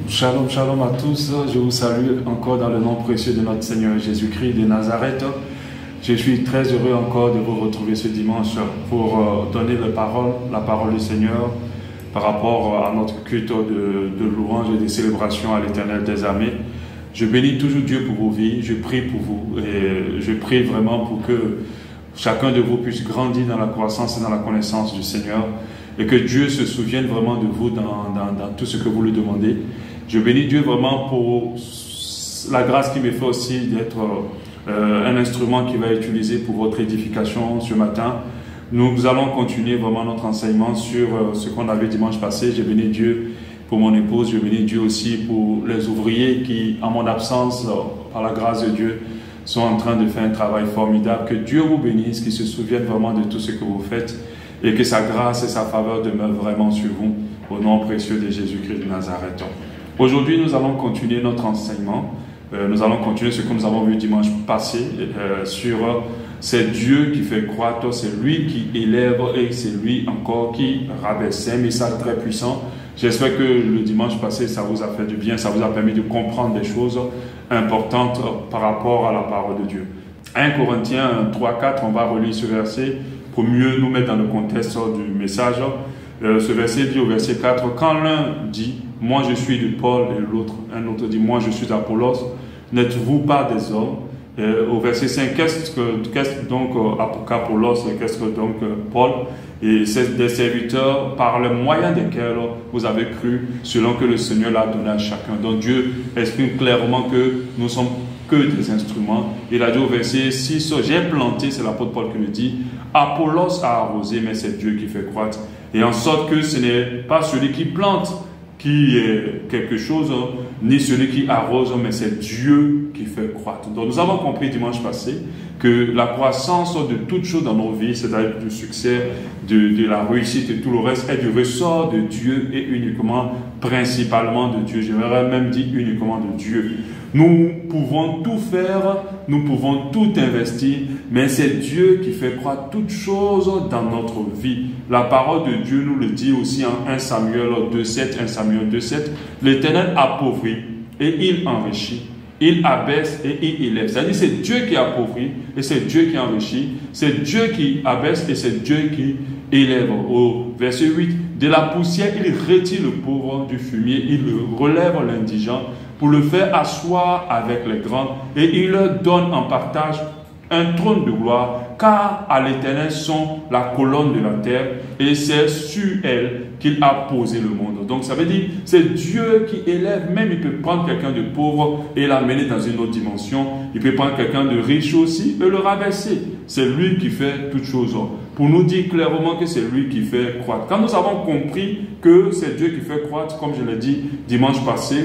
Shalom, shalom à tous. Je vous salue encore dans le nom précieux de notre Seigneur Jésus-Christ de Nazareth. Je suis très heureux encore de vous retrouver ce dimanche pour donner la parole du Seigneur par rapport à notre culte de louange et de célébration à l'Éternel des armées. Je bénis toujours Dieu pour vos vies, je prie pour vous et je prie vraiment pour que chacun de vous puisse grandir dans la croissance et dans la connaissance du Seigneur et que Dieu se souvienne vraiment de vous dans tout ce que vous lui demandez. Je bénis Dieu vraiment pour la grâce qui me fait aussi d'être un instrument qui va être utilisé pour votre édification ce matin. Nous allons continuer vraiment notre enseignement sur ce qu'on avait dimanche passé. Je bénis Dieu pour mon épouse, je bénis Dieu aussi pour les ouvriers qui, en mon absence, par la grâce de Dieu, sont en train de faire un travail formidable. Que Dieu vous bénisse, qu'il se souvienne vraiment de tout ce que vous faites et que sa grâce et sa faveur demeurent vraiment sur vous, au nom précieux de Jésus-Christ de Nazareth. Aujourd'hui, nous allons continuer notre enseignement. Nous allons continuer ce que nous avons vu dimanche passé sur c'est Dieu qui fait croître, c'est lui qui élève et c'est lui encore qui rabaisse. C'est un message très puissant. J'espère que le dimanche passé, ça vous a fait du bien, ça vous a permis de comprendre des choses importantes par rapport à la parole de Dieu. 1 Corinthiens 3, 4, on va relire ce verset pour mieux nous mettre dans le contexte du message. Ce verset dit au verset 4, quand l'un dit « Moi je suis de Paul » et un autre dit « Moi je suis d'Apollos », n'êtes-vous pas des hommes? Au verset 5, qu'est-ce que donc Apollos et qu'est-ce que donc Paul? Et c'est des serviteurs par le moyen desquels vous avez cru, selon que le Seigneur l'a donné à chacun. Donc Dieu exprime clairement que nous sommes que des instruments. Il a dit au verset 6, j'ai planté, c'est l'apôtre Paul qui le dit, Apollos a arrosé, mais c'est Dieu qui fait croître. Et en sorte que ce n'est pas celui qui plante qui est quelque chose, ni celui qui arrose, mais c'est Dieu qui fait croître. Donc nous avons compris dimanche passé que la croissance de toutes choses dans nos vies, c'est-à-dire du succès, de la réussite et tout le reste, est du ressort de Dieu et uniquement, principalement de Dieu. J'aimerais même dire uniquement de Dieu. Nous pouvons tout faire, nous pouvons tout investir, mais c'est Dieu qui fait croître toutes choses dans notre vie. La parole de Dieu nous le dit aussi en 1 Samuel 2,7, l'Éternel appauvrit et il enrichit. Il abaisse et il élève. C'est-à-dire c'est Dieu qui appauvrit et c'est Dieu qui enrichit. C'est Dieu qui abaisse et c'est Dieu qui élève. Au verset 8, de la poussière, il retire le pauvre du fumier, il relève l'indigent pour le faire asseoir avec les grands et il leur donne en partage un trône de gloire, car à l'Éternel sont la colonne de la terre et c'est sur elle qu'il a posé le monde. Donc ça veut dire c'est Dieu qui élève, même il peut prendre quelqu'un de pauvre et l'amener dans une autre dimension. Il peut prendre quelqu'un de riche aussi et le rabaisser. C'est lui qui fait toutes choses. Pour nous dire clairement que c'est lui qui fait croître. Quand nous avons compris que c'est Dieu qui fait croître, comme je l'ai dit dimanche passé,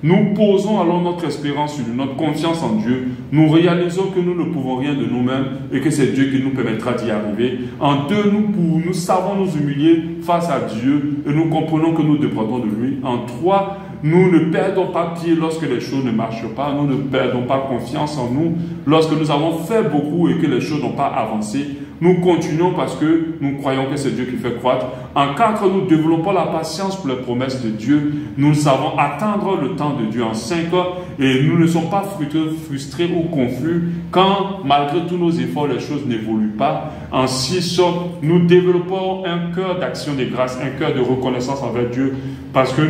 nous posons alors notre espérance sur notre confiance en Dieu. Nous réalisons que nous ne pouvons rien de nous-mêmes et que c'est Dieu qui nous permettra d'y arriver. En deux, nous savons nous humilier face à Dieu et nous comprenons que nous dépendons de lui. En trois, nous ne perdons pas pied lorsque les choses ne marchent pas. Nous ne perdons pas confiance en nous lorsque nous avons fait beaucoup et que les choses n'ont pas avancé. Nous continuons parce que nous croyons que c'est Dieu qui fait croître. En quatre, nous développons la patience pour les promesses de Dieu. Nous savons attendre le temps de Dieu. En cinq, et nous ne sommes pas frustrés ou confus quand, malgré tous nos efforts, les choses n'évoluent pas. En six, nous développons un cœur d'action de grâce, un cœur de reconnaissance envers Dieu parce que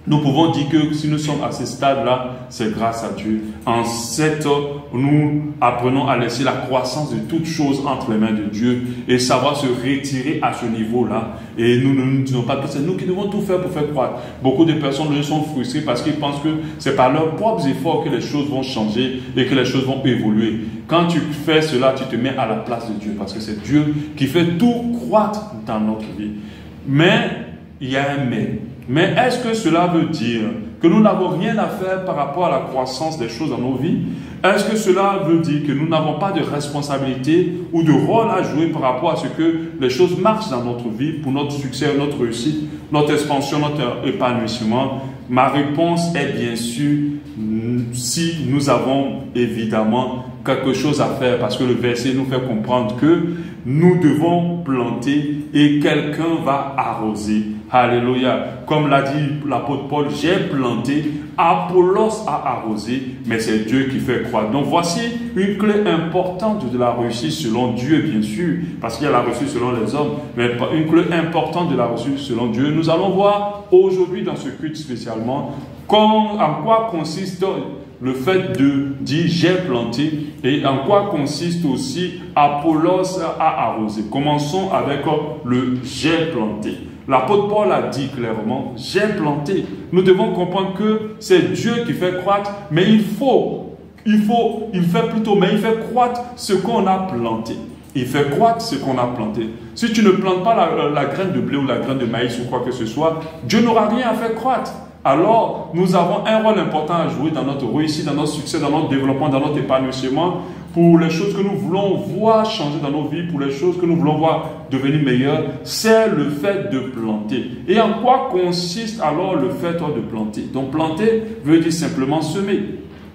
nous pouvons dire que si nous sommes à ce stade-là, c'est grâce à Dieu. En 7, nous apprenons à laisser la croissance de toutes choses entre les mains de Dieu et savoir se retirer à ce niveau-là. Et nous ne nous disons pas que c'est nous qui devons tout faire pour faire croître. Beaucoup de personnes sont frustrées parce qu'ils pensent que c'est par leurs propres efforts que les choses vont changer et que les choses vont évoluer. Quand tu fais cela, tu te mets à la place de Dieu parce que c'est Dieu qui fait tout croître dans notre vie. Mais, il y a un mais. Mais est-ce que cela veut dire que nous n'avons rien à faire par rapport à la croissance des choses dans nos vies? Est-ce que cela veut dire que nous n'avons pas de responsabilité ou de rôle à jouer par rapport à ce que les choses marchent dans notre vie pour notre succès, notre réussite, notre expansion, notre épanouissement? Ma réponse est bien sûr si nous avons évidemment quelque chose à faire parce que le verset nous fait comprendre que nous devons planter et quelqu'un va arroser. Alléluia. Comme l'a dit l'apôtre Paul, j'ai planté, Apollos a arrosé, mais c'est Dieu qui fait croître. Donc voici une clé importante de la réussite selon Dieu, bien sûr, parce qu'il y a la réussite selon les hommes, mais une clé importante de la réussite selon Dieu. Nous allons voir aujourd'hui dans ce culte spécialement en quoi consiste le fait de dire j'ai planté et en quoi consiste aussi Apollos a arrosé. Commençons avec le j'ai planté. L'apôtre Paul a dit clairement, j'ai planté. Nous devons comprendre que c'est Dieu qui fait croître, mais il fait croître ce qu'on a planté. Il fait croître ce qu'on a planté. Si tu ne plantes pas la graine de blé ou la graine de maïs ou quoi que ce soit, Dieu n'aura rien à faire croître. Alors, nous avons un rôle important à jouer dans notre réussite, dans notre succès, dans notre développement, dans notre épanouissement, pour les choses que nous voulons voir changer dans nos vies, pour les choses que nous voulons voir devenir meilleures, c'est le fait de planter. Et en quoi consiste alors le fait de planter? Donc, planter veut dire simplement semer.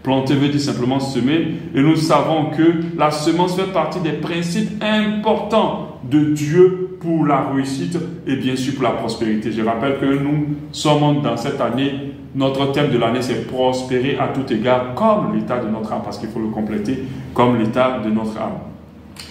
Planter veut dire simplement semer. Et nous savons que la semence fait partie des principes importants de Dieu pour la réussite et bien sûr pour la prospérité. Je rappelle que nous sommes dans cette année, notre thème de l'année c'est prospérer à tout égard comme l'état de notre âme, parce qu'il faut le compléter, comme l'état de notre âme.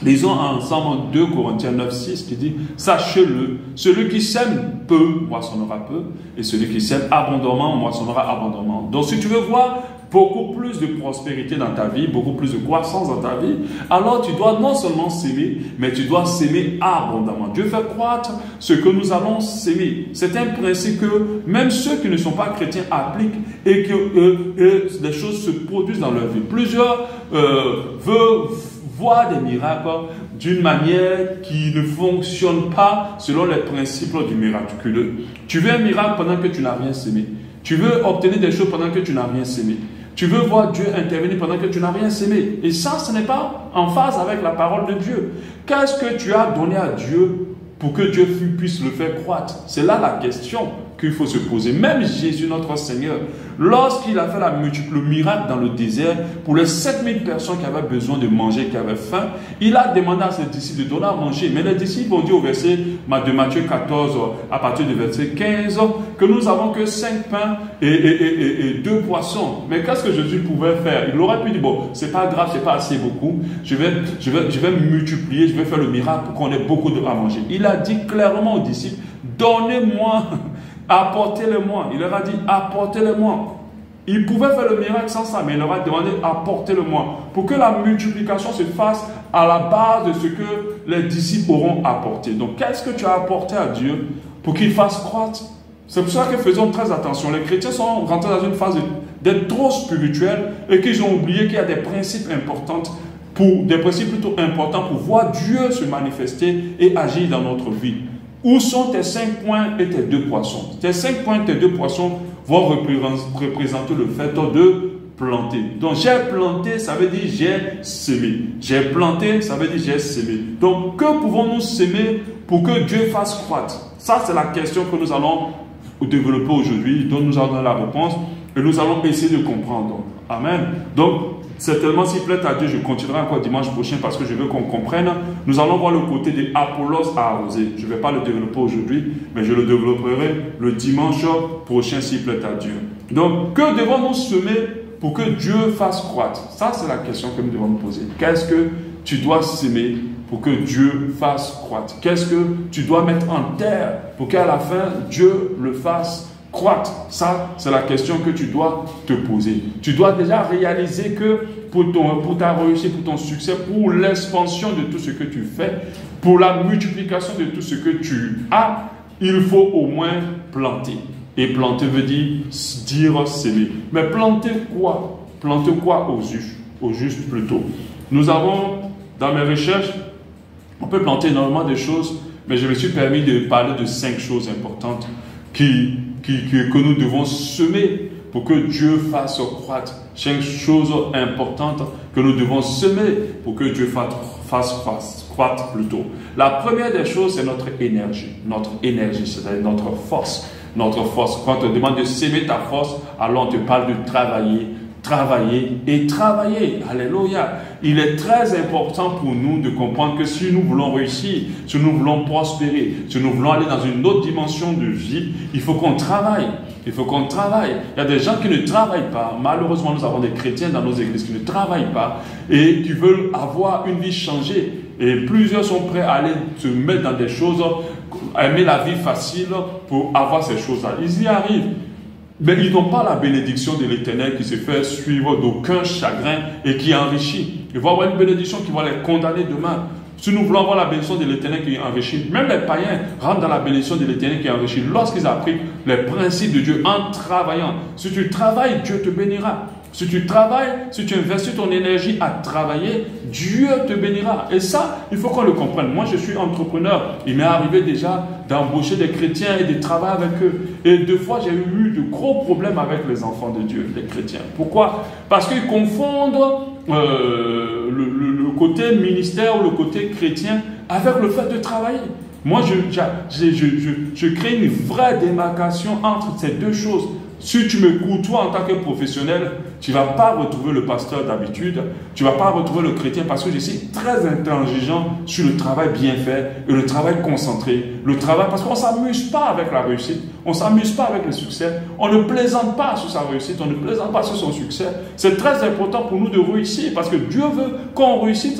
Lisons ensemble 2 Corinthiens 9, 6 qui dit « Sachez-le, celui qui sème peu, moissonnera peu, et celui qui sème abondamment, moissonnera abondamment. » Donc si tu veux voir beaucoup plus de prospérité dans ta vie, beaucoup plus de croissance dans ta vie, alors tu dois non seulement s'aimer, mais tu dois s'aimer abondamment. Dieu fait croître ce que nous allons s'aimer. C'est un principe que même ceux qui ne sont pas chrétiens appliquent et que des choses se produisent dans leur vie. Plusieurs veulent voir des miracles d'une manière qui ne fonctionne pas selon les principes du miraculeux. Tu veux un miracle pendant que tu n'as rien sémé. Tu veux obtenir des choses pendant que tu n'as rien sémé. Tu veux voir Dieu intervenir pendant que tu n'as rien sémé. Et ça, ce n'est pas en phase avec la parole de Dieu. Qu'est-ce que tu as donné à Dieu pour que Dieu puisse le faire croître? C'est là la question qu'il faut se poser. Même Jésus, notre Seigneur, lorsqu'il a fait le miracle dans le désert, pour les 7000 personnes qui avaient besoin de manger, qui avaient faim, il a demandé à ses disciples de donner à manger. Mais les disciples ont dit au verset de Matthieu 14, à partir du verset 15, que nous avons que 5 pains et 2 poissons. Mais qu'est-ce que Jésus pouvait faire? Il aurait pu dire, bon, c'est pas grave, c'est pas assez beaucoup, je vais multiplier, je vais faire le miracle pour qu'on ait beaucoup à manger. Il a dit clairement aux disciples, donnez-moi, apportez-le-moi. Il leur a dit, apportez-le-moi. Il pouvait faire le miracle sans ça, mais il leur a demandé, apportez-le-moi. Pour que la multiplication se fasse à la base de ce que les disciples auront apporté. Donc, qu'est-ce que tu as apporté à Dieu pour qu'il fasse croître? C'est pour ça que faisons très attention. Les chrétiens sont rentrés dans une phase d'être trop spirituels et qu'ils ont oublié qu'il y a des principes importants, des principes plutôt importants pour voir Dieu se manifester et agir dans notre vie. Où sont tes 5 points et tes 2 poissons? Tes 5 points et tes 2 poissons vont représenter le fait de planter. Donc, j'ai planté, ça veut dire j'ai semé. J'ai planté, ça veut dire j'ai semé. Donc, que pouvons-nous semer pour que Dieu fasse croître? Ça, c'est la question que nous allons développer aujourd'hui, dont nous allons donner la réponse et nous allons essayer de comprendre. Amen. Donc, certainement, s'il plaît à Dieu, je continuerai encore dimanche prochain parce que je veux qu'on comprenne. Nous allons voir le côté des Apollos à arroser. Je ne vais pas le développer aujourd'hui, mais je le développerai le dimanche prochain s'il plaît à Dieu. Donc, que devons-nous semer pour que Dieu fasse croître? Ça, c'est la question que nous devons nous poser. Qu'est-ce que tu dois semer pour que Dieu fasse croître? Qu'est-ce que tu dois mettre en terre pour qu'à la fin, Dieu le fasse croître? Ça, c'est la question que tu dois te poser. Tu dois déjà réaliser que pour ta réussite, pour ton succès, pour l'expansion de tout ce que tu fais, pour la multiplication de tout ce que tu as, il faut au moins planter. Et planter veut dire semer. Mais planter quoi? Planter quoi au juste plutôt? Nous avons, dans mes recherches, on peut planter énormément de choses, mais je me suis permis de parler de 5 choses importantes que nous devons semer pour que Dieu fasse croître. 5 choses importantes que nous devons semer pour que Dieu fasse croître plutôt. La première des choses, c'est notre énergie. Notre énergie, c'est-à-dire notre force. Notre force. Quand on te demande de s'aimer ta force, alors on te parle de travailler. travailler et travailler. Alléluia. Il est très important pour nous de comprendre que si nous voulons réussir, si nous voulons prospérer, si nous voulons aller dans une autre dimension de vie, il faut qu'on travaille. Il faut qu'on travaille. Il y a des gens qui ne travaillent pas. Malheureusement, nous avons des chrétiens dans nos églises qui ne travaillent pas et qui veulent avoir une vie changée. Et plusieurs sont prêts à aller se mettre dans des choses, aimer la vie facile pour avoir ces choses-là. Ils y arrivent. Mais ils n'ont pas la bénédiction de l'Éternel qui se fait suivre d'aucun chagrin et qui enrichit. Ils vont avoir une bénédiction qui va les condamner demain. Si nous voulons avoir la bénédiction de l'Éternel qui enrichit, même les païens rentrent dans la bénédiction de l'Éternel qui enrichit lorsqu'ils appliquent les principes de Dieu en travaillant. Si tu travailles, Dieu te bénira. Si tu travailles, si tu investis ton énergie à travailler, Dieu te bénira. Et ça, il faut qu'on le comprenne. Moi, je suis entrepreneur. Il m'est arrivé déjà d'embaucher des chrétiens et de travailler avec eux. Et deux fois, j'ai eu de gros problèmes avec les enfants de Dieu, les chrétiens. Pourquoi? Parce qu'ils confondent le côté ministère ou le côté chrétien avec le fait de travailler. Moi, je crée une vraie démarcation entre ces deux choses. Si tu me côtoies en tant que professionnel, tu ne vas pas retrouver le pasteur d'habitude, tu ne vas pas retrouver le chrétien parce que je suis très intransigeant sur le travail bien fait et le travail concentré. Le travail, parce qu'on ne s'amuse pas avec la réussite, on ne s'amuse pas avec le succès, on ne plaisante pas sur sa réussite, on ne plaisante pas sur son succès. C'est très important pour nous de réussir parce que Dieu veut qu'on réussisse.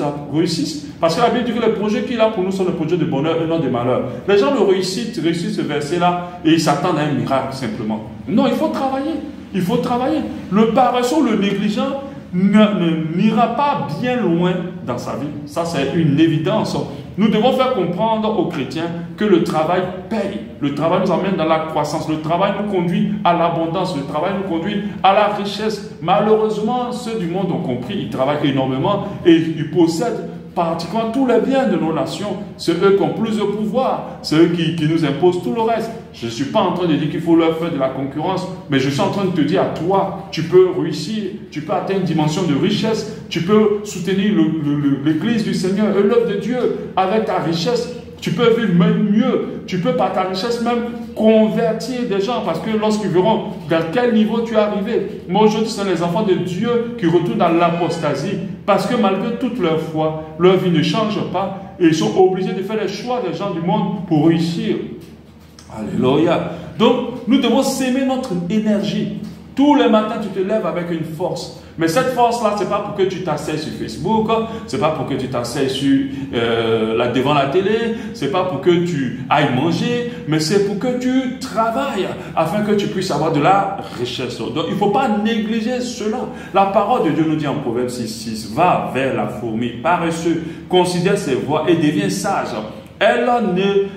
Parce que la Bible dit que les projets qu'il a pour nous sont des projets de bonheur et non de malheur. Les gens le réussissent ce verset-là et ils s'attendent à un miracle simplement. Non, il faut travailler. Il faut travailler. Le paresseux, le négligent n'ira pas bien loin dans sa vie. Ça, c'est une évidence. Nous devons faire comprendre aux chrétiens que le travail paye. Le travail nous amène dans la croissance. Le travail nous conduit à l'abondance. Le travail nous conduit à la richesse. Malheureusement, ceux du monde ont compris. Ils travaillent énormément et ils possèdent pratiquement tous les biens de nos nations. C'est eux qui ont plus de pouvoir. C'est eux qui nous imposent tout le reste. Je ne suis pas en train de dire qu'il faut leur faire de la concurrence, mais je suis en train de te dire à toi, tu peux réussir, tu peux atteindre une dimension de richesse, tu peux soutenir l'église du Seigneur et l'œuvre de Dieu avec ta richesse. Tu peux vivre même mieux. Tu peux par ta richesse même convertir des gens parce que lorsqu'ils verront dans quel niveau tu es arrivé. Moi aujourd'hui, ce sont les enfants de Dieu qui retournent dans l'apostasie parce que malgré toute leur foi, leur vie ne change pas et ils sont obligés de faire les choix des gens du monde pour réussir. Alléluia. Donc, nous devons s'aimer notre énergie. Tous les matins, tu te lèves avec une force. Mais cette force-là, ce n'est pas pour que tu t'asseyes sur Facebook, ce n'est pas pour que tu t'asseyes devant la télé, ce n'est pas pour que tu ailles manger, mais c'est pour que tu travailles afin que tu puisses avoir de la richesse. Donc, il ne faut pas négliger cela. La parole de Dieu nous dit en Proverbe 6,6, va vers la fourmi paresseux, considère ses voies et devient sage. Elle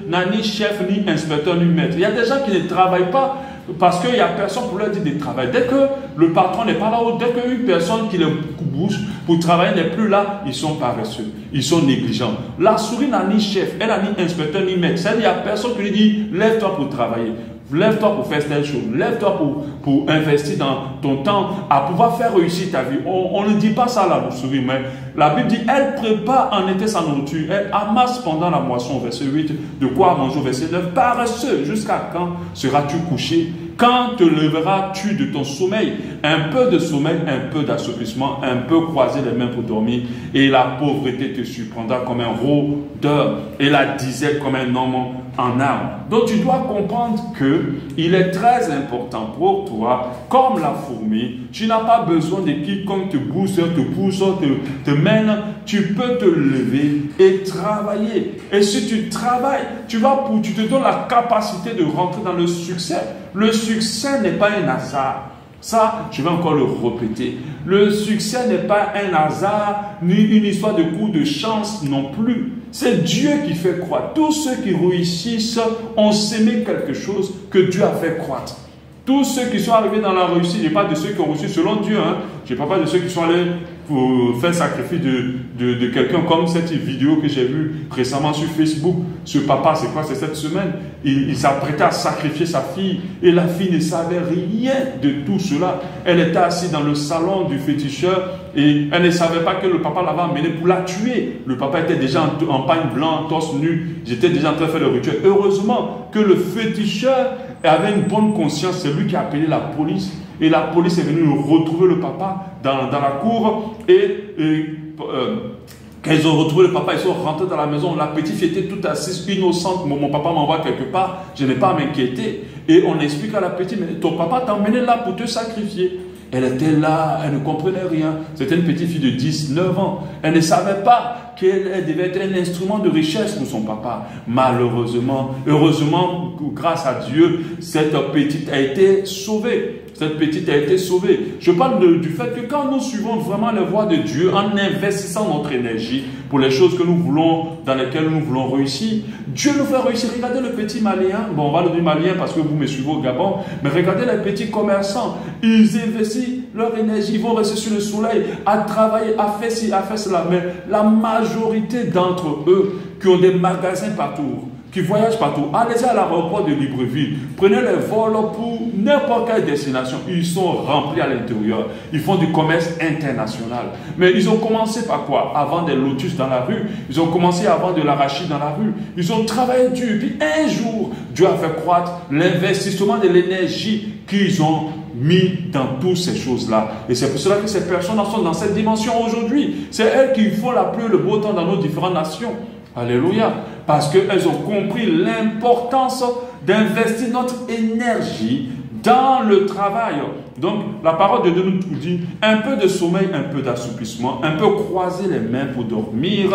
n'a ni chef, ni inspecteur, ni maître. Il y a des gens qui ne travaillent pas parce qu'il n'y a personne pour leur dire de travailler. Dès que le patron n'est pas là-haut, dès qu'une personne qui les bouge pour travailler n'est plus là, ils sont paresseux, ils sont négligents. La souris n'a ni chef, elle n'a ni inspecteur, ni maître. C'est-à-dire qu'il n'y a personne qui lui dit lève-toi pour travailler. Lève-toi pour faire telle chose. Lève-toi pour investir dans ton temps à pouvoir faire réussir ta vie. On ne dit pas ça à la souris, mais la Bible dit, elle prépare en été sa nourriture. Elle amasse pendant la moisson, verset 8, de quoi manger, verset 9. Paresseux, jusqu'à quand seras-tu couché? Quand te leveras-tu de ton sommeil? Un peu de sommeil, un peu d'assouplissement, un peu croiser les mains pour dormir. Et la pauvreté te surprendra comme un rôdeur et la disette comme un homme en armes. Donc tu dois comprendre qu'il est très important pour toi, comme la fourmi, tu n'as pas besoin de quiconque te pousse, te mène. Tu peux te lever et travailler. Et si tu travailles, tu te donnes la capacité de rentrer dans le succès. Le succès n'est pas un hasard. Ça, je vais encore le répéter. Le succès n'est pas un hasard, ni une histoire de coup de chance non plus. C'est Dieu qui fait croître. Tous ceux qui réussissent ont sémé quelque chose que Dieu a fait croître. Tous ceux qui sont arrivés dans la réussite, je ne parle pas de ceux qui ont reçu selon Dieu. Je ne parle pas de ceux qui sont allés pour faire sacrifice de quelqu'un comme cette vidéo que j'ai vue récemment sur Facebook. Ce papa, c'est quoi? C'est cette semaine. Il s'apprêtait à sacrifier sa fille et la fille ne savait rien de tout cela. Elle était assise dans le salon du féticheur et elle ne savait pas que le papa l'avait emmenée pour la tuer. Le papa était déjà en pagne blanc, torse nu. J'étais déjà en train de faire le rituel. Heureusement que le féticheur avait une bonne conscience. C'est lui qui a appelé la police. et la police est venue retrouver le papa dans la cour quand ils ont retrouvé le papa, ils sont rentrés dans la maison. La petite fille était toute assise, innocente. Mon papa m'envoie quelque part, je n'ai pas à m'inquiéter. Et on explique à la petite, mais ton papa t'a emmené là pour te sacrifier. Elle était là, elle ne comprenait rien. C'était une petite fille de 19 ans. Elle ne savait pas qu'elle devait être un instrument de richesse pour son papa. Malheureusement, heureusement, grâce à Dieu, cette petite a été sauvée. Cette petite a été sauvée. Je parle du fait que quand nous suivons vraiment les voies de Dieu, en investissant notre énergie pour les choses que nous voulons, dans lesquelles nous voulons réussir, Dieu nous fait réussir. Regardez le petit Malien. Bon, on va le dire Malien parce que vous me suivez au Gabon, mais regardez les petits commerçants. Ils investissent leur énergie, ils vont rester sur le soleil, à travailler, à faire ci, à faire cela. Mais la majorité d'entre eux qui ont des magasins partout, qui voyagent partout, allez à l'aéroport de Libreville, prenez les vols pour n'importe quelle destination, ils sont remplis à l'intérieur, ils font du commerce international. Mais ils ont commencé par quoi? Avant des lotus dans la rue, ils ont commencé à vendre de l'arachide dans la rue, ils ont travaillé dur, puis un jour, Dieu a fait croître l'investissement de l'énergie qu'ils ont mis dans toutes ces choses-là. Et c'est pour cela que ces personnes sont dans cette dimension aujourd'hui. C'est elles qui font la pluie, le beau temps dans nos différentes nations. Alléluia. Parce qu'elles ont compris l'importance d'investir notre énergie dans le travail. Donc, la parole de Dieu nous dit un peu de sommeil, un peu d'assouplissement, un peu croiser les mains pour dormir,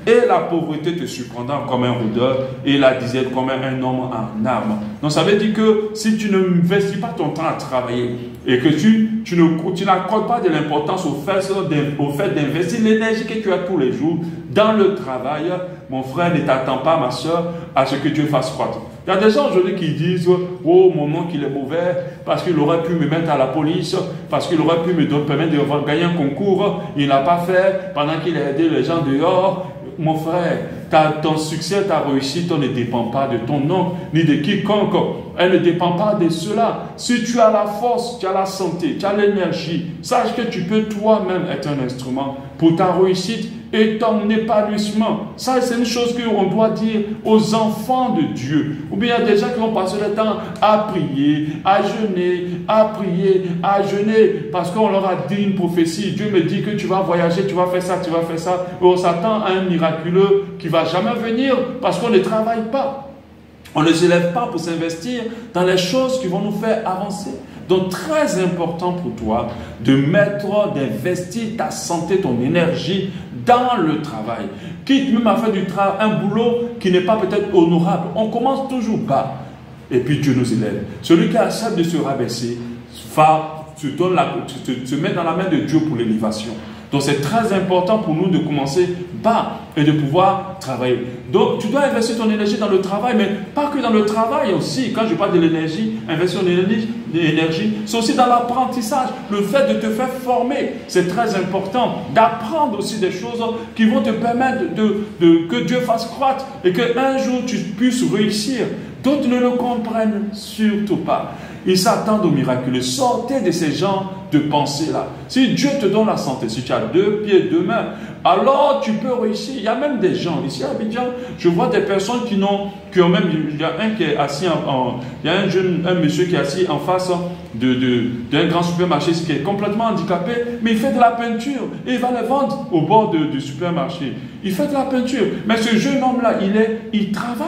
et la pauvreté te surprendra comme un rôdeur, et la disette comme un homme en armes. Donc, ça veut dire que si tu n'investis pas ton temps à travailler, et que tu n'accordes pas de l'importance au fait d'investir l'énergie que tu as tous les jours dans le travail, mon frère, ne t'attends pas, ma soeur, à ce que Dieu fasse croître. Il y a des gens aujourd'hui qui disent « Oh, mon oncle, il est mauvais parce qu'il aurait pu me mettre à la police, parce qu'il aurait pu me permettre de gagner un concours. Il n'a pas fait pendant qu'il a aidé les gens dehors. » Mon frère, ton succès, ta réussite, ne dépend pas de ton oncle, ni de quiconque. Elle ne dépend pas de cela. Si tu as la force, tu as la santé, tu as l'énergie, sache que tu peux toi-même être un instrument pour ta réussite et ton épanouissement. Ça, c'est une chose qu'on doit dire aux enfants de Dieu. Ou bien il y a des gens qui vont passer le temps à prier, à jeûner, à prier, à jeûner, parce qu'on leur a dit une prophétie. Dieu me dit que tu vas voyager, tu vas faire ça, tu vas faire ça. Et on s'attend à un miraculeux qui ne va jamais venir parce qu'on ne travaille pas. On ne se lève pas pour s'investir dans les choses qui vont nous faire avancer. Donc, très important pour toi d'investir ta santé, ton énergie dans le travail. Quitte même à faire un boulot qui n'est pas peut-être honorable. On commence toujours bas et puis Dieu nous élève. Celui qui accepte de se rabaisser se met dans la main de Dieu pour l'élévation. Donc, c'est très important pour nous de commencer bas et de pouvoir travailler. Donc, tu dois investir ton énergie dans le travail, mais pas que dans le travail aussi. Quand je parle de l'énergie, investir en énergie, c'est aussi dans l'apprentissage. Le fait de te faire former, c'est très important. D'apprendre aussi des choses qui vont te permettre que Dieu fasse croître et qu'un jour tu puisses réussir. D'autres ne le comprennent surtout pas. Ils s'attendent au miraculeux. Sortez de ces genres de pensées-là. Si Dieu te donne la santé, si tu as 2 pieds, 2 mains, alors tu peux réussir. Il y a même des gens, ici à Abidjan, je vois des personnes qui ont même, il y a un qui est assis, il y a un monsieur qui est assis en face d'un grand supermarché qui est complètement handicapé, mais il fait de la peinture et il va les vendre au bord du supermarché. Il fait de la peinture. Mais ce jeune homme-là, il travaille.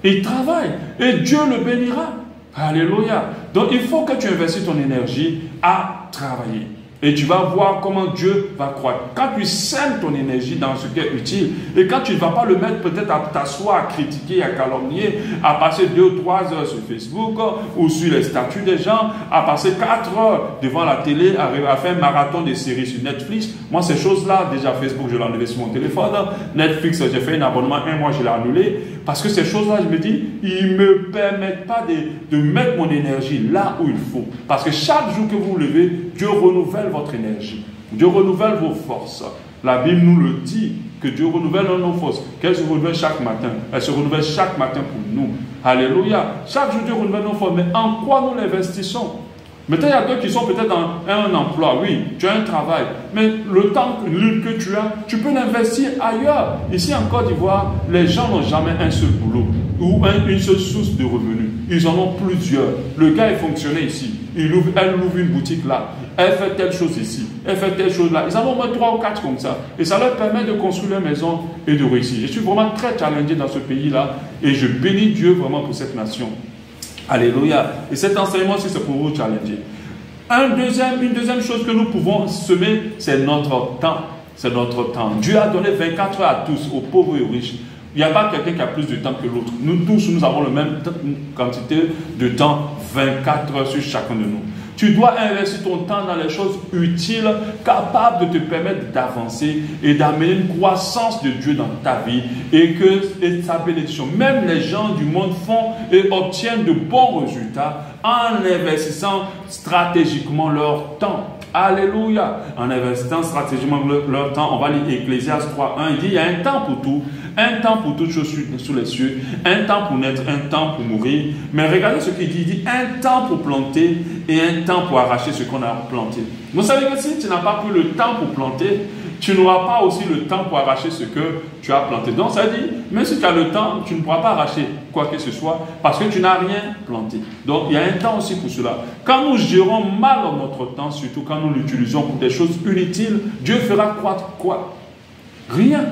Il travaille et Dieu le bénira. Alléluia. Donc il faut que tu investisses ton énergie à travailler. Et tu vas voir comment Dieu va croître. Quand tu sèmes ton énergie dans ce qui est utile, et quand tu ne vas pas le mettre peut-être à t'asseoir, à critiquer, à calomnier, à passer 2 ou 3 heures sur Facebook ou sur les statuts des gens, à passer 4 heures devant la télé, à faire un marathon de séries sur Netflix. Moi, ces choses-là, déjà Facebook, je l'ai enlevé sur mon téléphone. Netflix, j'ai fait un abonnement 1 mois, je l'ai annulé. Parce que ces choses-là, je me dis, ils ne me permettent pas de mettre mon énergie là où il faut. Parce que chaque jour que vous vous levez, Dieu renouvelle votre énergie. Dieu renouvelle vos forces. La Bible nous le dit, que Dieu renouvelle nos forces. Qu'elles se renouvellent chaque matin. Elles se renouvellent chaque matin pour nous. Alléluia. Chaque jour, Dieu renouvelle nos forces. Mais en quoi nous l'investissons? Maintenant, il y a d'autres qui sont peut-être dans un emploi. Oui, tu as un travail. Mais le temps que tu as, tu peux l'investir ailleurs. Ici en Côte d'Ivoire, les gens n'ont jamais un seul boulot ou une seule source de revenus. Ils en ont plusieurs. Le gars, il fonctionnait ici. Elle ouvre une boutique là. Elle fait telle chose ici. Elle fait telle chose là. Ils en ont au moins 3 ou 4 comme ça. Et ça leur permet de construire leur maison et de réussir. Je suis vraiment très challengé dans ce pays-là. Et je bénis Dieu vraiment pour cette nation. Alléluia. Et cet enseignement aussi, c'est pour vous challenger. Une deuxième chose que nous pouvons semer, c'est notre temps. C'est notre temps. Dieu a donné 24 heures à tous, aux pauvres et aux riches. Il n'y a pas quelqu'un qui a plus de temps que l'autre. Nous tous, nous avons la même quantité de temps, 24 heures sur chacun de nous. Tu dois investir ton temps dans les choses utiles, capables de te permettre d'avancer et d'amener une croissance de Dieu dans ta vie et sa bénédiction. Même les gens du monde font et obtiennent de bons résultats en investissant stratégiquement leur temps. Alléluia. En investissant stratégiquement leur temps, on va lire Ecclésiaste 3:1. Il dit, il y a un temps pour tout. Un temps pour toutes choses sous les cieux. Un temps pour naître, un temps pour mourir. Mais regardez ce qu'il dit. Il dit un temps pour planter et un temps pour arracher ce qu'on a planté. Vous savez que si tu n'as pas pris le temps pour planter, tu n'auras pas aussi le temps pour arracher ce que tu as planté. Donc ça dit, même si tu as le temps, tu ne pourras pas arracher quoi que ce soit parce que tu n'as rien planté. Donc il y a un temps aussi pour cela. Quand nous gérons mal notre temps, surtout quand nous l'utilisons pour des choses inutiles, Dieu fera croître quoi? Rien.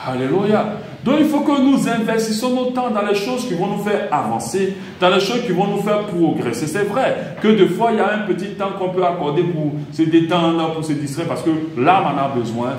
Alléluia. Donc il faut que nous investissions notre temps dans les choses qui vont nous faire avancer, dans les choses qui vont nous faire progresser. C'est vrai que des fois il y a un petit temps qu'on peut accorder pour se détendre, pour se distraire, parce que l'âme en a besoin.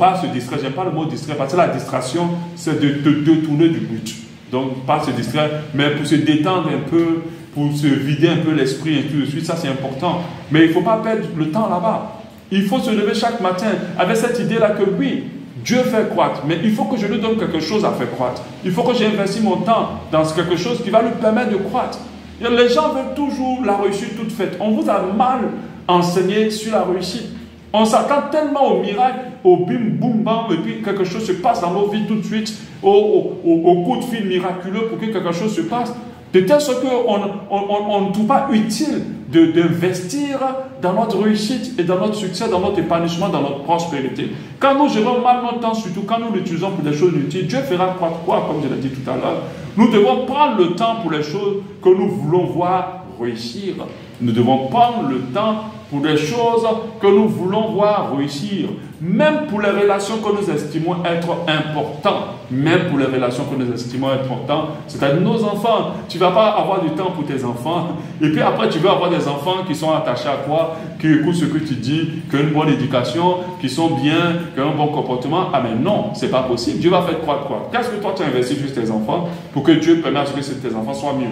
Pas se distraire, j'aime pas le mot distraire, parce que la distraction c'est de te détourner du but. Donc pas se distraire, mais pour se détendre un peu, pour se vider un peu l'esprit et tout de suite, ça c'est important. Mais il ne faut pas perdre le temps là-bas. Il faut se lever chaque matin avec cette idée-là que oui, Dieu fait croître, mais il faut que je lui donne quelque chose à faire croître. Il faut que j'investisse mon temps dans quelque chose qui va lui permettre de croître. Et les gens veulent toujours la réussite toute faite. On vous a mal enseigné sur la réussite. On s'attend tellement au miracle, au bim, boum, bam, et puis quelque chose se passe dans nos vies tout de suite, au coup de fil miraculeux pour que quelque chose se passe. De telle sorte qu'on ne trouve pas utile d'investir dans notre réussite et dans notre succès, dans notre épanouissement, dans notre prospérité. Quand nous gérons mal notre temps, surtout quand nous l'utilisons pour des choses utiles, Dieu fera croître quoi, comme je l'ai dit tout à l'heure. Nous devons prendre le temps pour les choses que nous voulons voir réussir. Nous devons prendre le temps pour les choses que nous voulons voir réussir. Même pour les relations que nous estimons être importantes. Même pour les relations que nous estimons importantes. C'est-à-dire nos enfants. Tu ne vas pas avoir du temps pour tes enfants. Et puis après, tu veux avoir des enfants qui sont attachés à toi, qui écoutent ce que tu dis, qui ont une bonne éducation, qui sont bien, qui ont un bon comportement. Ah mais non, ce n'est pas possible. Dieu va faire croître quoi? Qu'est-ce que toi tu as investi sur tes enfants pour que Dieu permette que tes enfants soient mieux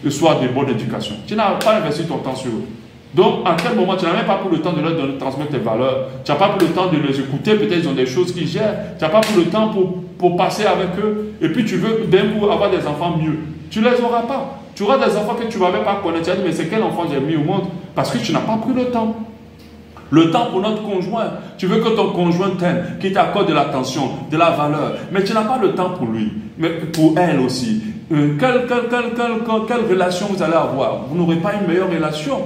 et soient de bonne éducation? Tu n'as pas investi ton temps sur eux. Donc, à quel moment, tu n'as même pas pris le temps de leur transmettre tes valeurs. Tu n'as pas pris le temps de les écouter. Peut-être ils ont des choses qu'ils gèrent. Tu n'as pas pris le temps pour passer avec eux. Et puis, tu veux d'un coup avoir des enfants mieux. Tu ne les auras pas. Tu auras des enfants que tu ne vas même pas connaître. Tu vas dire, mais c'est quel enfant j'ai mis au monde? Parce que tu n'as pas pris le temps. Le temps pour notre conjoint. Tu veux que ton conjoint t'aime, qu'il t'accorde de l'attention, de la valeur. Mais tu n'as pas le temps pour lui. Mais pour elle aussi. Quelle relation vous allez avoir? Vous n'aurez pas une meilleure relation.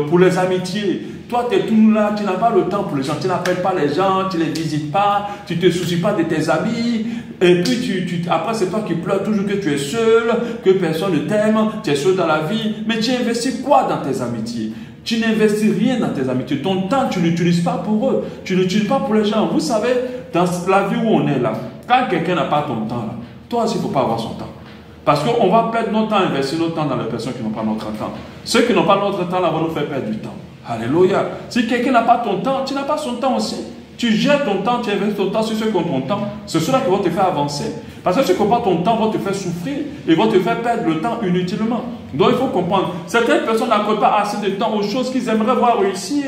Pour les amitiés, toi tu es tout là, tu n'as pas le temps pour les gens, tu n'appelles pas les gens, tu ne les visites pas, tu ne te soucies pas de tes amis, et puis après c'est toi qui pleures toujours que tu es seul, que personne ne t'aime, tu es seul dans la vie, mais tu investis quoi dans tes amitiés? Tu n'investis rien dans tes amitiés, ton temps tu ne l'utilises pas pour eux, tu ne l'utilises pas pour les gens. Vous savez, dans la vie où on est là, quand quelqu'un n'a pas ton temps là, toi aussi il ne faut pas avoir son temps. Parce qu'on va perdre notre temps, investir notre temps dans les personnes qui n'ont pas notre temps. Ceux qui n'ont pas notre temps, là, vont nous faire perdre du temps. Alléluia. Si quelqu'un n'a pas ton temps, tu n'as pas son temps aussi. Tu gères ton temps, tu investis ton temps sur ceux qui ont ton temps. C'est ceux-là qui vont te faire avancer. Parce que ceux qui n'ont pas ton temps vont te faire souffrir et vont te faire perdre le temps inutilement. Donc il faut comprendre. Certaines personnes n'accordent pas assez de temps aux choses qu'ils aimeraient voir réussir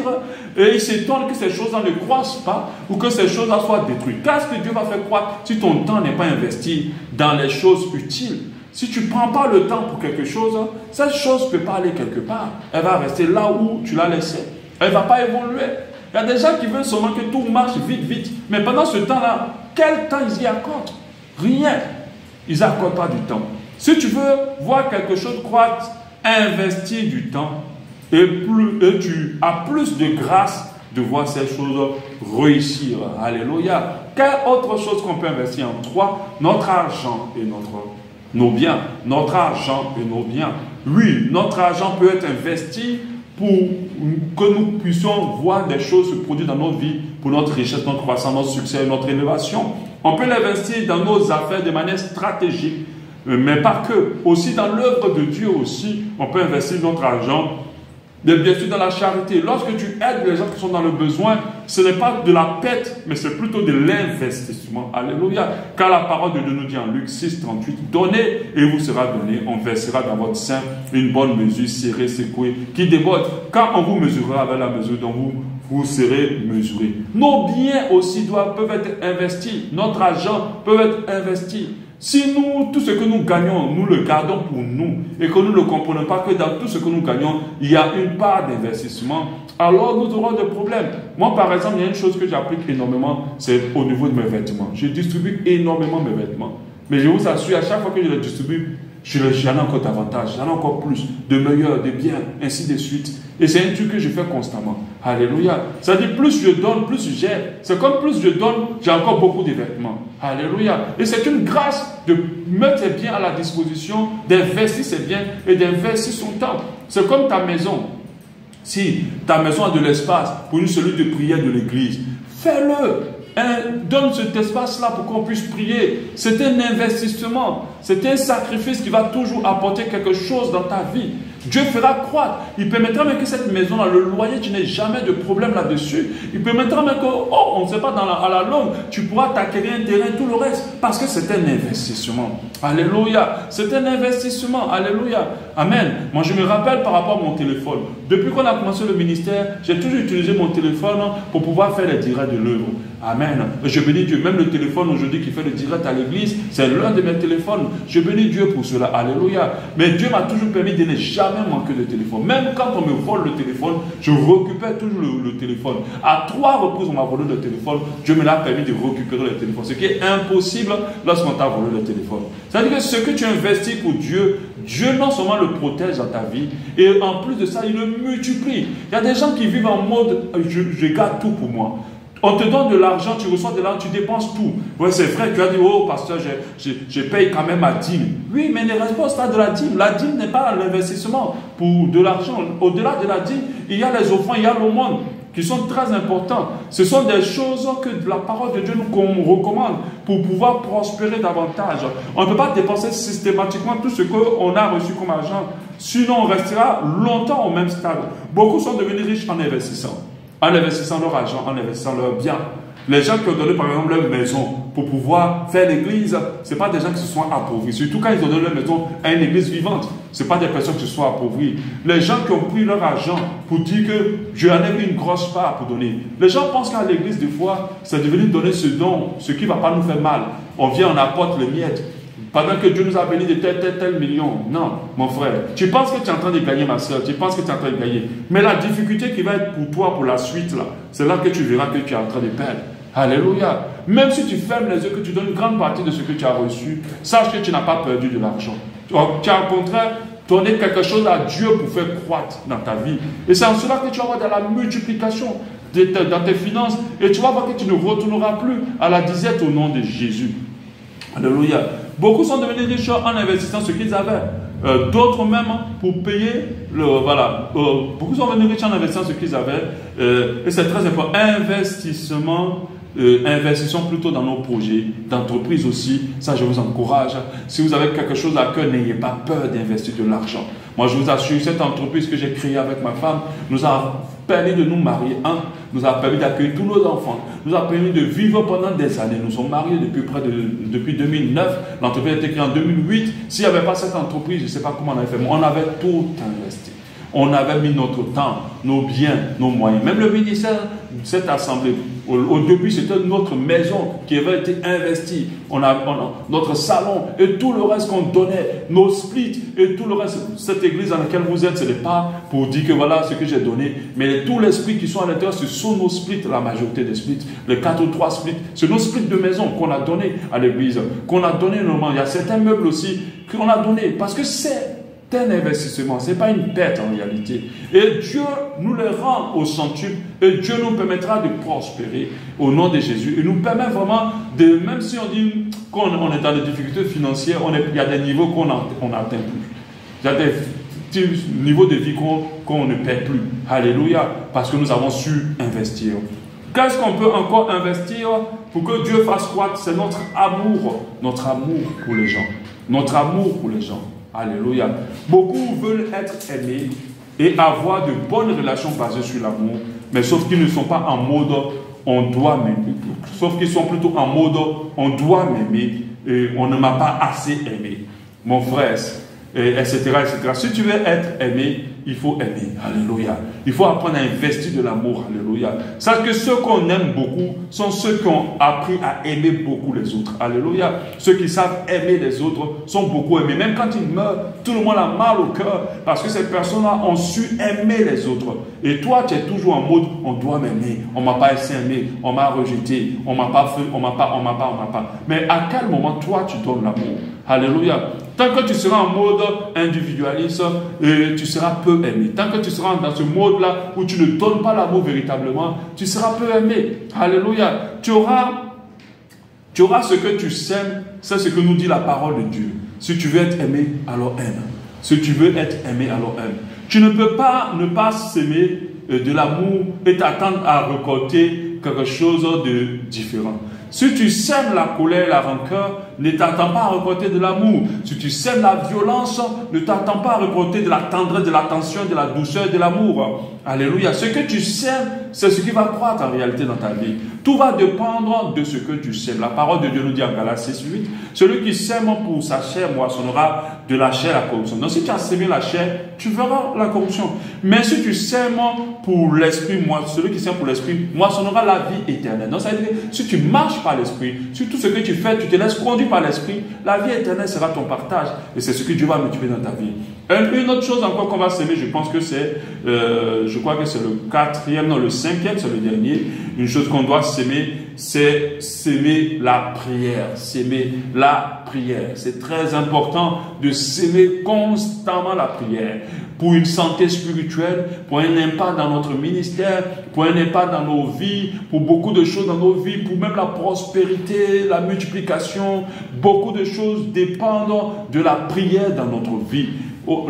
et ils s'étonnent que ces choses-là ne croissent pas ou que ces choses-là soient détruites. Qu'est-ce que Dieu va faire croître si ton temps n'est pas investi dans les choses utiles? Si tu ne prends pas le temps pour quelque chose, cette chose ne peut pas aller quelque part. Elle va rester là où tu l'as laissée. Elle ne va pas évoluer. Il y a des gens qui veulent seulement que tout marche vite, vite. Mais pendant ce temps-là, quel temps ils y accordent? Rien. Ils n'accordent pas du temps. Si tu veux voir quelque chose croître, investis du temps et tu as plus de grâce de voir ces choses réussir. Alléluia. Quelle autre chose qu'on peut investir en 3? Notre argent et nos biens, notre argent et nos biens. Oui, notre argent peut être investi pour que nous puissions voir des choses se produire dans notre vie, pour notre richesse, notre croissance, notre succès, notre élévation. On peut l'investir dans nos affaires de manière stratégique, mais pas que. Aussi dans l'œuvre de Dieu aussi, on peut investir notre argent. Bien sûr dans la charité. Lorsque tu aides les gens qui sont dans le besoin, ce n'est pas de la perte, mais c'est plutôt de l'investissement. Alléluia. Car la parole de Dieu nous dit en Luc 6, 38, donnez et vous sera donné. On versera dans votre sein une bonne mesure, serrée, secouée, qui déborde. Quand on vous mesurera avec la mesure dont vous serez mesuré. Nos biens aussi peuvent être investis. Notre argent peut être investi. Si nous, tout ce que nous gagnons, nous le gardons pour nous et que nous ne comprenons pas que dans tout ce que nous gagnons, il y a une part d'investissement, alors nous aurons des problèmes. Moi, par exemple, il y a une chose que j'applique énormément, c'est au niveau de mes vêtements. Je distribue énormément mes vêtements. Mais je vous assure, à chaque fois que je les distribue, j'en ai encore davantage, j'en ai encore plus, de meilleurs, de bien, ainsi de suite. Et c'est un truc que je fais constamment. Alléluia. Ça dit, plus je donne, plus j'ai. C'est comme plus je donne, j'ai encore beaucoup de vêtements. Alléluia. Et c'est une grâce de mettre ses biens à la disposition, d'investir ses biens et d'investir son temps. C'est comme ta maison. Si ta maison a de l'espace pour une cellule de prière de l'église, fais-le. Donne cet espace-là pour qu'on puisse prier. C'est un investissement. C'est un sacrifice qui va toujours apporter quelque chose dans ta vie. Dieu fera croître. Il permettra même que cette maison-là, le loyer, tu n'aies jamais de problème là-dessus. Il permettra même que, on ne sait pas, à la longue, tu pourras t'acquérir un terrain, tout le reste. Parce que c'est un investissement. Alléluia. C'est un investissement. Alléluia. Amen. Moi, je me rappelle par rapport à mon téléphone. Depuis qu'on a commencé le ministère, j'ai toujours utilisé mon téléphone pour pouvoir faire les directs de l'œuvre. Amen. Je bénis Dieu. Même le téléphone aujourd'hui qui fait le direct à l'église, c'est l'un de mes téléphones. Je bénis Dieu pour cela. Alléluia. Mais Dieu m'a toujours permis de ne jamais manquer de téléphone. Même quand on me vole le téléphone, je récupère toujours le téléphone. À 3 reprises, on m'a volé le téléphone. Dieu me l'a permis de récupérer le téléphone. Ce qui est impossible lorsqu'on t'a volé le téléphone. C'est-à-dire que ce que tu investis pour Dieu, Dieu non seulement le protège dans ta vie, et en plus de ça, il le multiplie. Il y a des gens qui vivent en mode je garde tout pour moi. On te donne de l'argent, tu reçois de l'argent, tu dépenses tout. Oui, c'est vrai, tu as dit, oh pasteur, je paye quand même ma dîme. Oui, mais ne reste pas au stade de la dîme. La dîme n'est pas l'investissement pour de l'argent. Au-delà de la dîme, il y a les offrandes, il y a l'aumône qui sont très importants. Ce sont des choses que la parole de Dieu nous recommande pour pouvoir prospérer davantage. On ne peut pas dépenser systématiquement tout ce qu'on a reçu comme argent. Sinon, on restera longtemps au même stade. Beaucoup sont devenus riches en investissant leur argent, en investissant leurs biens. Les gens qui ont donné par exemple leur maison pour pouvoir faire l'église, ce n'est pas des gens qui se sont appauvris. Surtout quand ils ont donné leur maison à une église vivante, ce n'est pas des personnes qui se sont appauvries. Les gens qui ont pris leur argent pour dire que je en ai une grosse part pour donner. Les gens pensent qu'à l'église des fois, c'est devenu donner ce don, ce qui ne va pas nous faire mal. On vient, on apporte les miettes. Pendant que Dieu nous a bénis de tel million. Non, mon frère. Tu penses que tu es en train de gagner, ma soeur. Tu penses que tu es en train de gagner. Mais la difficulté qui va être pour toi, pour la suite, là, c'est là que tu verras que tu es en train de perdre. Alléluia. Même si tu fermes les yeux, que tu donnes une grande partie de ce que tu as reçu, sache que tu n'as pas perdu de l'argent. Tu as au contraire donné quelque chose à Dieu pour faire croître dans ta vie. Et c'est en cela que tu vas avoir de la multiplication dans tes finances. Et tu vas voir que tu ne retourneras plus à la disette au nom de Jésus. Alléluia. Beaucoup sont devenus riches en investissant ce qu'ils avaient. D'autres même pour payer beaucoup sont devenus riches en investissant ce qu'ils avaient. Et c'est très important. Investissons plutôt dans nos projets, d'entreprise aussi. Ça, je vous encourage. Si vous avez quelque chose à cœur, n'ayez pas peur d'investir de l'argent. Moi, je vous assure, cette entreprise que j'ai créée avec ma femme nous a permis de nous marier, nous a permis d'accueillir tous nos enfants, nous a permis de vivre pendant des années. Nous sommes mariés depuis 2009. L'entreprise a été créée en 2008. S'il n'y avait pas cette entreprise, je ne sais pas comment on avait fait, mais on avait tout investi. On avait mis notre temps, nos biens, nos moyens. Même le ministère, cette assemblée, au début, c'était notre maison qui avait été investie. On a notre salon et tout le reste qu'on donnait, nos splits et tout le reste. Cette église dans laquelle vous êtes, ce n'est pas pour dire que voilà ce que j'ai donné, mais tous les splits qui sont à l'intérieur, ce sont nos splits, la majorité des splits, les 4 ou 3 splits, c'est nos splits de maison qu'on a donné à l'église, qu'on a donné normalement. Il y a certains meubles aussi qu'on a donné parce que c'est un investissement, ce n'est pas une perte en réalité. Et Dieu nous les rend au centuple et Dieu nous permettra de prospérer au nom de Jésus. Il nous permet vraiment de, même si on dit qu'on est dans des difficultés financières, il y a des niveaux qu'on n'atteint plus. Il y a des niveaux de vie qu'on ne perd plus. Alléluia, parce que nous avons su investir. Qu'est-ce qu'on peut encore investir pour que Dieu fasse croître? C'est notre amour pour les gens. Notre amour pour les gens. Alléluia. Beaucoup veulent être aimés et avoir de bonnes relations basées sur l'amour, mais sauf qu'ils ne sont pas en mode on doit m'aimer. Sauf qu'ils sont plutôt en mode on doit m'aimer et on ne m'a pas assez aimé. Mon frère, etc., etc. Si tu veux être aimé, il faut aimer. Alléluia. Il faut apprendre à investir de l'amour. Alléluia. Sache que ceux qu'on aime beaucoup sont ceux qui ont appris à aimer beaucoup les autres. Alléluia. Ceux qui savent aimer les autres sont beaucoup aimés. Même quand ils meurent, tout le monde a mal au cœur parce que ces personnes-là ont su aimer les autres. Et toi, tu es toujours en mode on doit m'aimer. On ne m'a pas assez aimé. On m'a rejeté. On ne m'a pas fait. On ne m'a pas. Mais à quel moment toi tu donnes l'amour? Alléluia. Tant que tu seras en mode individualiste, tu seras peu aimé. Tant que tu seras dans ce mode-là où tu ne donnes pas l'amour véritablement, tu seras peu aimé. Alléluia. Tu auras ce que tu sèmes, c'est ce que nous dit la parole de Dieu. Si tu veux être aimé, alors aime. Si tu veux être aimé, alors aime. Tu ne peux pas ne pas s'aimer de l'amour et t'attendre à récolter quelque chose de différent. Si tu sèmes la colère, la rancœur, ne t'attends pas à récolter de l'amour. Si tu sèmes la violence, ne t'attends pas à récolter de la tendresse, de l'attention, de la douceur, de l'amour. Alléluia. Ce que tu sèmes, c'est ce qui va croître en réalité dans ta vie. Tout va dépendre de ce que tu sèmes. La parole de Dieu nous dit en Galates 6:8, celui qui sème pour sa chair moissonnera de la chair la corruption. Donc si tu as sémé la chair, tu verras la corruption. Mais si tu sèmes pour l'esprit, celui qui sème pour l'esprit moissonnera la vie éternelle. Donc ça veut dire que si tu marches par l'esprit, si tout ce que tu fais, tu te laisses conduire par l'esprit, la vie éternelle sera ton partage. Et c'est ce que Dieu va multiplier dans ta vie. Une autre chose encore qu'on va s'aimer, je pense que c'est, je crois que c'est le 4e, non le 5e, c'est le dernier. Une chose qu'on doit s'aimer, c'est s'aimer la prière. S'aimer la prière. C'est très important de s'aimer constamment la prière. Pour une santé spirituelle, pour un impact dans notre ministère, pour un impact dans nos vies, pour beaucoup de choses dans nos vies, pour même la prospérité, la multiplication. Beaucoup de choses dépendent de la prière dans notre vie.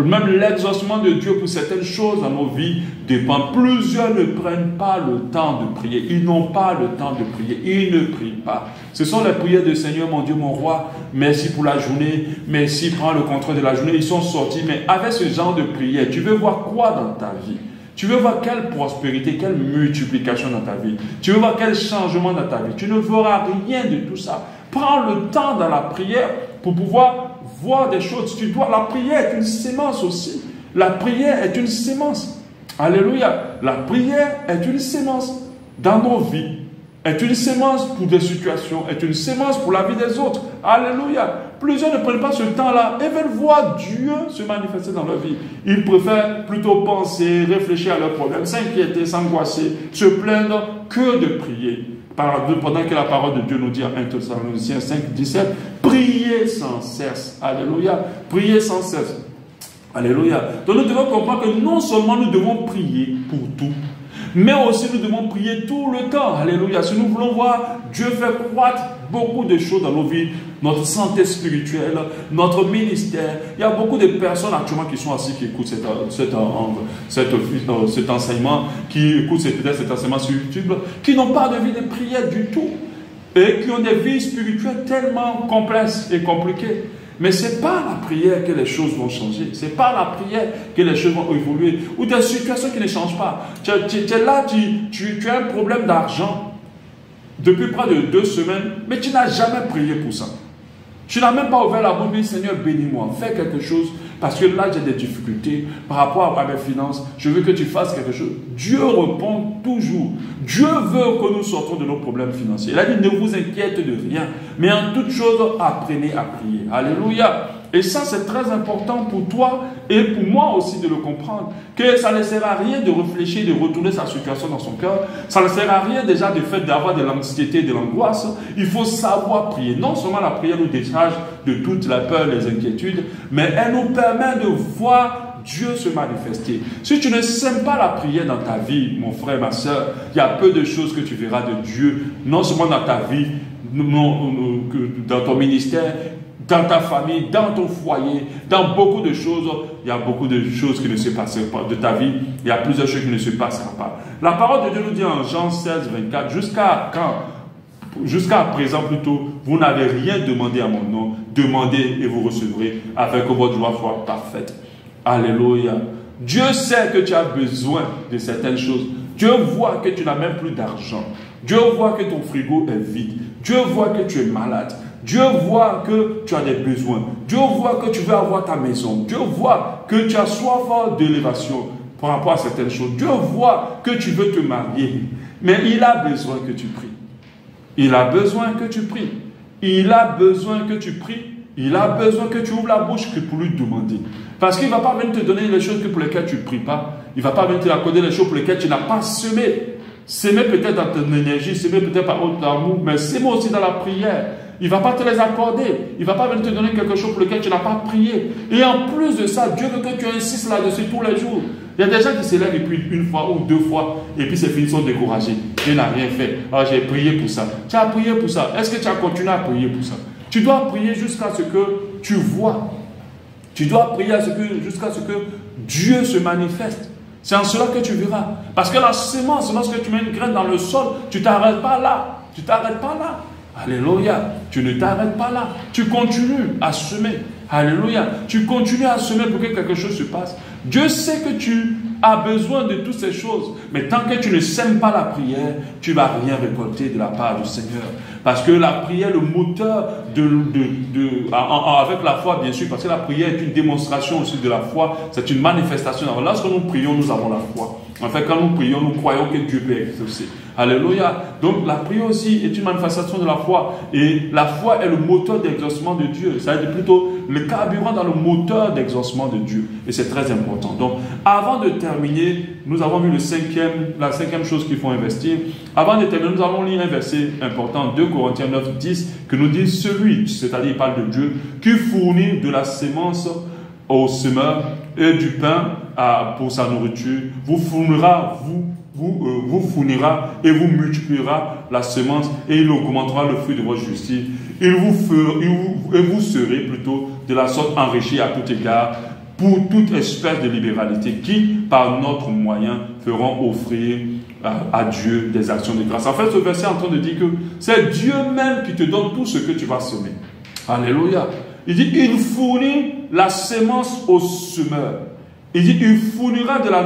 Même l'exaucement de Dieu pour certaines choses dans nos vies dépend. Plusieurs ne prennent pas le temps de prier. Ils n'ont pas le temps de prier. Ils ne prient pas. Ce sont les prières de Seigneur, mon Dieu, mon roi. Merci pour la journée. Merci, prends le contrôle de la journée. Ils sont sortis. Mais avec ce genre de prière, tu veux voir quoi dans ta vie? Tu veux voir quelle prospérité, quelle multiplication dans ta vie? Tu veux voir quel changement dans ta vie? Tu ne verras rien de tout ça. Prends le temps dans la prière pour pouvoir voir des choses. La prière est une sémence aussi. La prière est une sémence. Alléluia. La prière est une sémence dans nos vies. Est une sémence pour des situations. Est une sémence pour la vie des autres. Alléluia. Plusieurs ne prennent pas ce temps-là et veulent voir Dieu se manifester dans leur vie. Ils préfèrent plutôt penser, réfléchir à leurs problèmes, s'inquiéter, s'angoisser, se plaindre que de prier. Pendant que la parole de Dieu nous dit en 1 Thessaloniciens 5:17, priez sans cesse. Alléluia. Priez sans cesse. Alléluia. Donc nous devons comprendre que non seulement nous devons prier pour tout, mais aussi nous devons prier tout le temps. Alléluia. Si nous voulons voir Dieu faire croître beaucoup de choses dans nos vies, notre santé spirituelle, notre ministère. Il y a beaucoup de personnes actuellement qui sont assises, qui écoutent cet enseignement, qui écoutent cet enseignement sur YouTube, qui n'ont pas de vie de prière du tout et qui ont des vies spirituelles tellement complexes et compliquées. Mais ce n'est pas la prière que les choses vont changer. Ce n'est pas la prière que les choses vont évoluer. Ou des situations qui ne changent pas. Tu es là, tu as un problème d'argent depuis près de 2 semaines, mais tu n'as jamais prié pour ça. Tu n'as même pas ouvert la bouche, Seigneur, bénis-moi, fais quelque chose, parce que là j'ai des difficultés par rapport à mes finances, je veux que tu fasses quelque chose. Dieu répond toujours. Dieu veut que nous sortions de nos problèmes financiers. Il a dit, ne vous inquiétez de rien, mais en toute chose, apprenez à prier. Alléluia. Et ça, c'est très important pour toi et pour moi aussi de le comprendre. Que ça ne sert à rien de réfléchir, de retourner sa situation dans son cœur. Ça ne sert à rien déjà de fait d'avoir de l'anxiété, de l'angoisse. Il faut savoir prier. Non seulement la prière nous décharge de toute la peur, les inquiétudes, mais elle nous permet de voir Dieu se manifester. Si tu ne sèmes pas la prière dans ta vie, mon frère, ma soeur, il y a peu de choses que tu verras de Dieu, non seulement dans ta vie, dans ton ministère, dans ta famille, dans ton foyer, dans beaucoup de choses. Il y a beaucoup de choses qui ne se passeront pas de ta vie. Il y a plusieurs choses qui ne se passeront pas. La parole de Dieu nous dit en Jean 16, 24, jusqu'à quand? Jusqu'à présent plutôt, vous n'avez rien demandé à mon nom. Demandez et vous recevrez avec votre joie parfaite. Alléluia. Dieu sait que tu as besoin de certaines choses. Dieu voit que tu n'as même plus d'argent. Dieu voit que ton frigo est vide. Dieu voit que tu es malade. Dieu voit que tu as des besoins. Dieu voit que tu veux avoir ta maison. Dieu voit que tu as soif d'élévation par rapport à certaines choses. Dieu voit que tu veux te marier. Mais il a besoin que tu pries. Il a besoin que tu pries. Il a besoin que tu pries. Il a besoin que tu ouvres la bouche pour lui demander. Parce qu'il ne va pas venir te donner les choses pour lesquelles tu ne pries pas. Il ne va pas venir te accorder les choses pour lesquelles tu n'as pas semé. Semer peut-être dans ton énergie, semer peut-être par votre amour, mais semer aussi dans la prière. Il ne va pas te les accorder. Il ne va pas venir te donner quelque chose pour lequel tu n'as pas prié. Et en plus de ça, Dieu veut que tu insistes là-dessus tous les jours. Il y a des gens qui se lèvent et puis une fois ou deux fois, et puis c'est fini, ils sont découragés. Dieu n'a rien fait. Alors j'ai prié pour ça. Tu as prié pour ça. Est-ce que tu as continué à prier pour ça? Tu dois prier jusqu'à ce que tu vois. Tu dois prier jusqu'à ce que Dieu se manifeste. C'est en cela que tu verras. Parce que la semence, lorsque tu mets une graine dans le sol, tu ne t'arrêtes pas là. Tu ne t'arrêtes pas là. Alléluia. Tu ne t'arrêtes pas là. Tu continues à semer. Alléluia. Tu continues à semer pour que quelque chose se passe. Dieu sait que tu as besoin de toutes ces choses. Mais tant que tu ne sèmes pas la prière, tu ne vas rien récolter de la part du Seigneur. Parce que la prière, le moteur avec la foi, bien sûr, parce que la prière est une démonstration aussi de la foi. C'est une manifestation. Alors, lorsque nous prions, nous avons la foi. En fait, quand nous prions, nous croyons que Dieu peut exaucer. Alléluia. Donc, la prière aussi est une manifestation de la foi. Et la foi est le moteur d'exaucement de Dieu. Ça veut dire plutôt le carburant dans le moteur d'exaucement de Dieu. Et c'est très important. Donc, avant de terminer, nous avons vu la cinquième chose qu'il faut investir. Avant de terminer, nous allons lire un verset important, 2 Corinthiens 9, 10, que nous dit celui, c'est-à-dire il parle de Dieu, qui fournit de la sémence au semeur et du pain pour sa nourriture, vous fournira et vous multipliera la semence et il augmentera le fruit de votre justice. Et vous serez plutôt de la sorte enrichi à tout égard pour toute espèce de libéralité qui, par notre moyen, feront offrir à Dieu des actions de grâce. En fait, ce verset est en train de dire que c'est Dieu même qui te donne tout ce que tu vas semer. Alléluia. Il dit, il fournit la sémence au semeur. Il dit, il vous fournira de la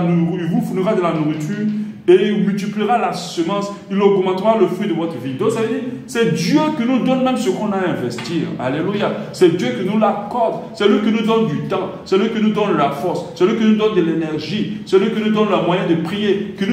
nourriture et il multipliera la semence, il augmentera le fruit de votre vie. Donc, ça veut dire, c'est Dieu qui nous donne même ce qu'on a à investir. Alléluia. C'est Dieu qui nous l'accorde. C'est lui qui nous donne du temps. C'est lui qui nous donne la force. C'est lui qui nous donne de l'énergie. C'est lui qui nous donne le moyen de prier. Qui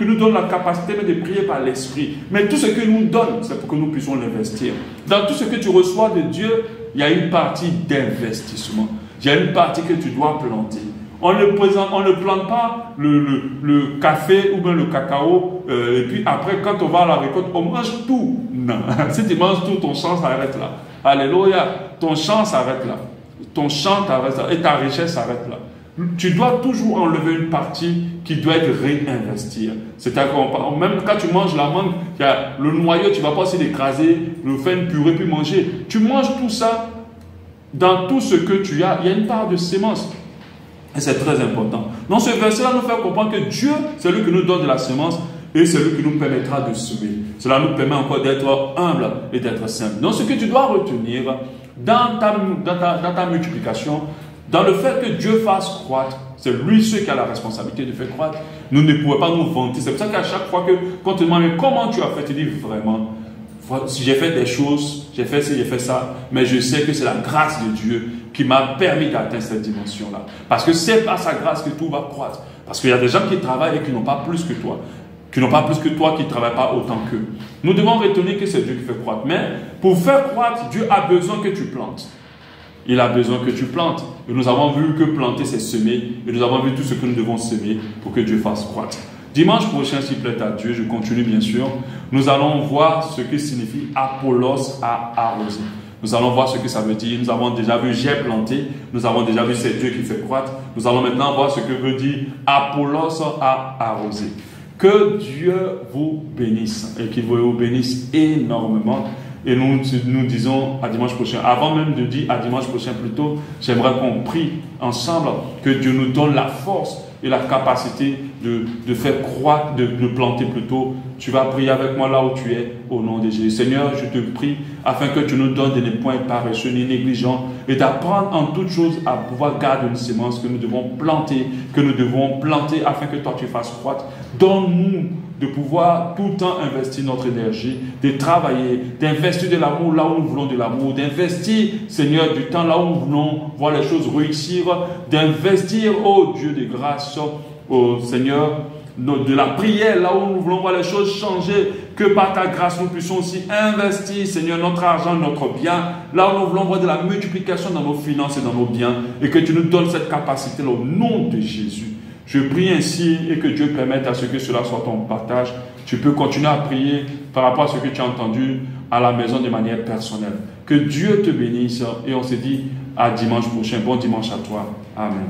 nous donne la capacité de prier par l'esprit. Mais tout ce qu'il nous donne, c'est pour que nous puissions l'investir. Dans tout ce que tu reçois de Dieu, il y a une partie d'investissement. Il y a une partie que tu dois planter. On ne plante pas le café ou bien le cacao et puis après quand on va à la récolte, on mange tout. Non, si tu manges tout, ton champ s'arrête là. Alléluia, ton champ s'arrête là. Ton champ s'arrête là et ta richesse s'arrête là. Tu dois toujours enlever une partie qui doit être réinvestie. C'est-à-dire que même quand tu manges la mangue, il y a le noyau, tu ne vas pas essayer d'écraser, le faire une purée puis manger. Tu manges tout ça, dans tout ce que tu as, il y a une part de sémence. Et c'est très important. Donc ce verset-là nous fait comprendre que Dieu, c'est lui qui nous donne de la semence et c'est lui qui nous permettra de semer. Cela nous permet encore d'être humble et d'être simple. Donc ce que tu dois retenir dans ta multiplication, dans le fait que Dieu fasse croître, c'est lui qui a la responsabilité de faire croître. Nous ne pouvons pas nous vanter. C'est pour ça qu'à chaque fois qu'on te demande comment tu as fait, tu dis vraiment, si j'ai fait des choses, j'ai fait ci, j'ai fait ça, mais je sais que c'est la grâce de Dieu qui m'a permis d'atteindre cette dimension-là. Parce que c'est par sa grâce que tout va croître. Parce qu'il y a des gens qui travaillent et qui n'ont pas plus que toi. Qui n'ont pas plus que toi, qui ne travaillent pas autant qu'eux. Nous devons retenir que c'est Dieu qui fait croître. Mais pour faire croître, Dieu a besoin que tu plantes. Il a besoin que tu plantes. Et nous avons vu que planter, c'est semer. Et nous avons vu tout ce que nous devons semer pour que Dieu fasse croître. Dimanche prochain, s'il plaît à Dieu, je continue bien sûr. Nous allons voir ce que signifie Apollos à arroser. Nous allons voir ce que ça veut dire. Nous avons déjà vu j'ai planté. Nous avons déjà vu c'est Dieu qui fait croître. Nous allons maintenant voir ce que veut dire Apollos à arroser. Que Dieu vous bénisse et qu'il vous bénisse énormément. Et nous disons à dimanche prochain. Avant même de dire à dimanche prochain plutôt, j'aimerais qu'on prie ensemble que Dieu nous donne la force et la capacité de faire croître, de planter plutôt. Tu vas prier avec moi là où tu es, au nom de Jésus. Seigneur, je te prie afin que tu nous donnes des points paresseux ni négligents et d'apprendre en toutes choses à pouvoir garder une sémence que nous devons planter afin que toi tu fasses croître. Donne-nous de pouvoir tout le temps investir notre énergie, de travailler, d'investir de l'amour là où nous voulons de l'amour, d'investir, Seigneur, du temps là où nous voulons voir les choses réussir, d'investir, oh Dieu de grâce, oh Seigneur, de la prière là où nous voulons voir les choses changer, que par ta grâce nous puissions aussi investir, Seigneur, notre argent, notre bien, là où nous voulons voir de la multiplication dans nos finances et dans nos biens, et que tu nous donnes cette capacité là au nom de Jésus. Je prie ainsi et que Dieu permette à ce que cela soit ton partage. Tu peux continuer à prier par rapport à ce que tu as entendu à la maison de manière personnelle. Que Dieu te bénisse et on se dit à dimanche prochain. Bon dimanche à toi. Amen.